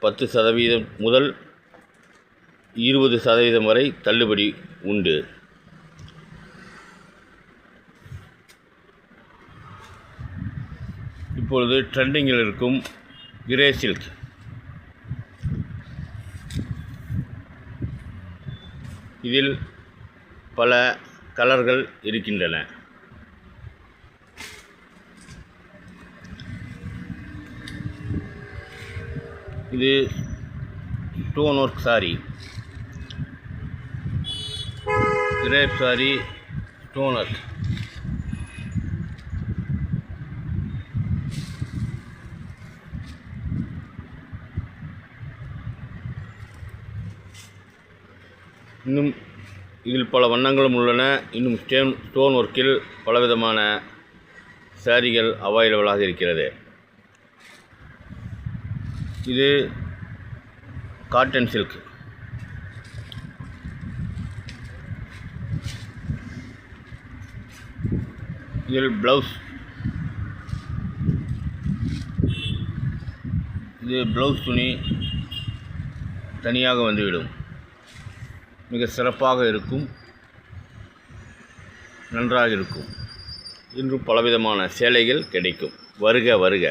10% முதல் 20% வரை தள்ளுபடி உண்டு. இப்பொழுது ட்ரெண்டிங்கில் இருக்கும் கிரே சில்க், இதில் பல கலர்கள் இருக்கின்றன. இது stone work sari, crepe sari, stone work. இன்னும் இதில் பல வண்ணங்களும் உள்ளன. இன்னும் ஸ்டோன் ஒர்க்கில் பலவிதமான சாரிகள் அவைலபிளாக இருக்கிறது. இது காட்டன் சில்க், இதில் ப்ளவுஸ், இது ப்ளவுஸ் துணி தனியாக வந்துவிடும். மிக சிறப்பாக இருக்கும், நன்றாக இருக்கும். இன்றும் பலவிதமான சேலைகள் கிடைக்கும். வருக வருக.